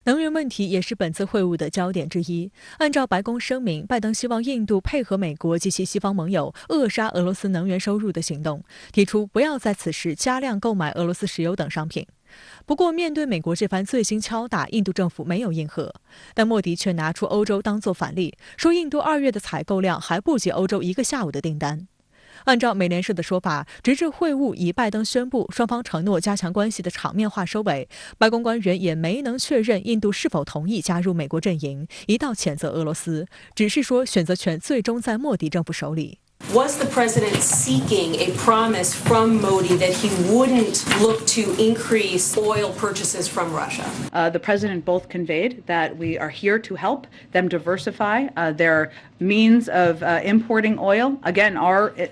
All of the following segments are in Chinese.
能源问题也是本次会晤的焦点之一。按照白宫声明，拜登希望印度配合美国及其西方盟友扼杀俄罗斯能源收入的行动，提出不要在此时加量购买俄罗斯石油等商品。不过，面对美国这番最新敲打，印度政府没有应和，但莫迪却拿出欧洲当作反例，说印度2月的采购量还不及欧洲1个下午的订单。按照美联社的说法，直至会晤以拜登宣布双方承诺加强关系的场面化收尾，白宫官员也没能确认印度是否同意加入美国阵营，一道谴责俄罗斯，只是说选择权最终在莫迪政府手里。Was the president seeking a promise from Modi that he wouldn't look to increase oil purchases from Russia? The president both conveyed that we are here to help them diversify their means of importing oil. Again,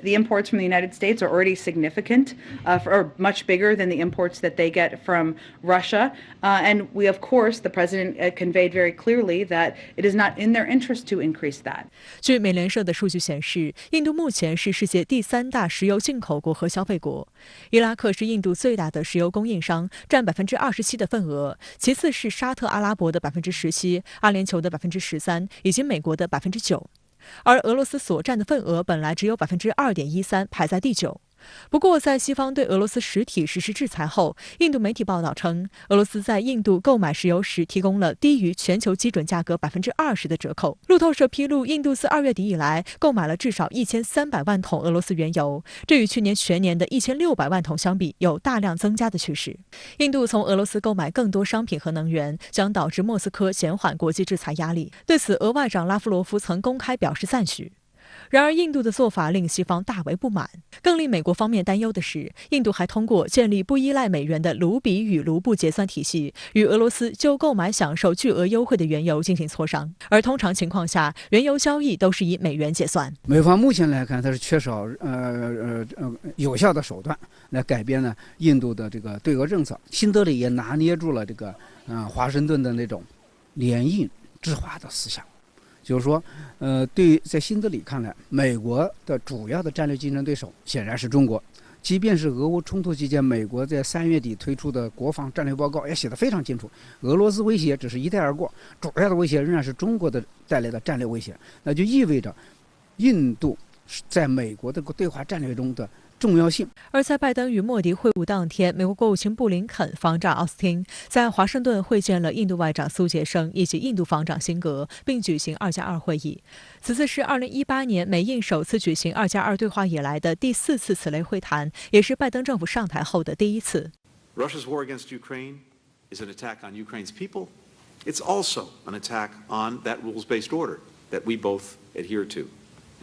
the imports from the United States are already significant, or much bigger than the imports that they get from Russia. And we, of course, the president conveyed very clearly that it is not in their interest to increase that. 据美联社的数据显示，印度目前是世界第3大石油进口国和消费国。伊拉克是印度最大的石油供应商，占27%的份额，其次是沙特阿拉伯的17%、阿联酋的13%，以及美国的9%。而俄罗斯所占的份额本来只有2.13%，排在第9。不过，在西方对俄罗斯实体实施制裁后，印度媒体报道称，俄罗斯在印度购买石油时提供了低于全球基准价格20%的折扣。路透社披露，印度自2月底以来购买了至少1300万桶俄罗斯原油，这与去年全年的1600万桶相比，有大量增加的趋势。印度从俄罗斯购买更多商品和能源，将导致莫斯科减缓国际制裁压力。对此，俄外长拉夫罗夫曾公开表示赞许。然而，印度的做法令西方大为不满。更令美国方面担忧的是，印度还通过建立不依赖美元的卢比与卢布结算体系，与俄罗斯就购买享受巨额优惠的原油进行磋商。而通常情况下，原油交易都是以美元结算。美方目前来看，它是缺少有效的手段来改变呢印度的这个对俄政策。新德里也拿捏住了这个华盛顿的那种联印制华的思想。就是说，对于在新德里看来，美国的主要的战略竞争对手显然是中国。即便是俄乌冲突期间，美国在3月底推出的国防战略报告也写得非常清楚，俄罗斯威胁只是一带而过，主要的威胁仍然是中国的带来的战略威胁。那就意味着，印度在美国的对华战略中的重要性。而在拜登与莫迪会晤当天，美国国务卿布林肯、防长奥斯汀在华盛顿会见了印度外长苏杰生以及印度防长辛格，并举行2+2会议。此次是2018年美印首次举行2+2对话以来的第4次此类会谈，也是拜登政府上台后的第1次。Russia's war against Ukraine is an attack on Ukraine's people. It's also an attack on that rules-based order that we both adhere to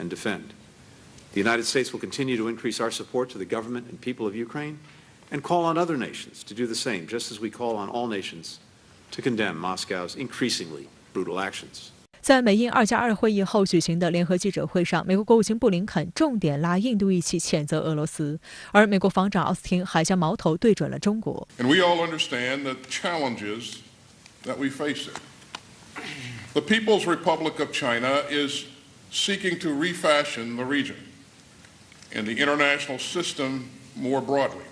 and defend.The United States will continue to increase our support to the government and people of Ukraine and call on other nations to do the same, just as we call on all nations to condemn Moscow's increasingly brutal actions. 在美印2+2会议后举行的联合记者会上，美国国务卿布林肯重点拉印度一起谴责俄罗斯，而美国防长奥斯汀还将矛头对准了中国。And we all understand the challenges that we face there. The People's Republic of China is seeking to refashion the region.And the international system more broadly.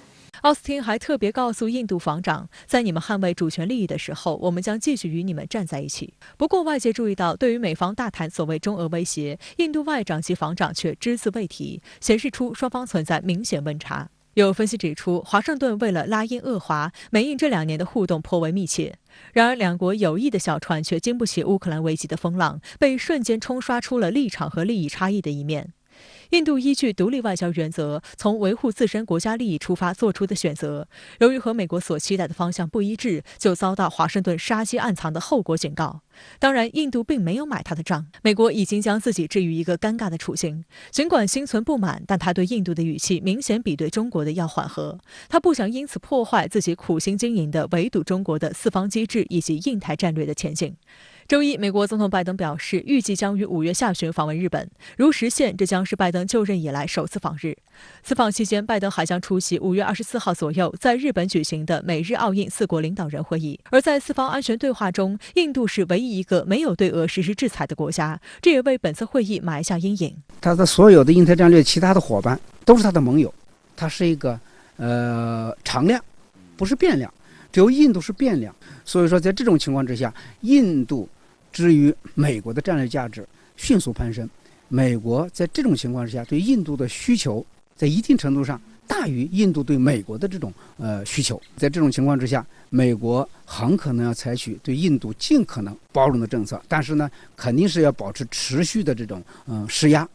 奥斯汀还特别告诉印度防长，在你们捍卫主权利益的时候，我们将继续与你们站在一起。不过，外界注意到，对于美方大谈所谓中俄威胁，印度外长及防长却只字未提，显示出双方存在明显温差。有分析指出，华盛顿为了拉印遏华，美印这2年的互动颇为密切。然而，两国友谊的小船却经不起乌克兰危机的风浪，被瞬间冲刷出了立场和利益差异的一面。印度依据独立外交原则，从维护自身国家利益出发做出的选择，由于和美国所期待的方向不一致，就遭到华盛顿杀机暗藏的后果警告。当然，印度并没有买他的账，美国已经将自己置于一个尴尬的处境。尽管心存不满，但他对印度的语气明显比对中国的要缓和。他不想因此破坏自己苦心经营的围堵中国的4方机制以及印太战略的前景。周一，美国总统拜登表示，预计将于5月下旬访问日本。如实现，这将是拜登就任以来首次访日。此访期间，拜登还将出席5月24号左右在日本举行的美日澳印4国领导人会议。而在4方安全对话中，印度是唯一一个没有对俄实施制裁的国家，这也为本次会议埋下阴影。他的所有的印太战略其他的伙伴都是他的盟友，他是一个常量，不是变量。只有印度是变量。所以说，在这种情况之下，印度至于美国的战略价值迅速攀升。美国在这种情况之下，对印度的需求在一定程度上大于印度对美国的这种需求。在这种情况之下，美国很可能要采取对印度尽可能包容的政策，但是呢，肯定是要保持持续的这种施压。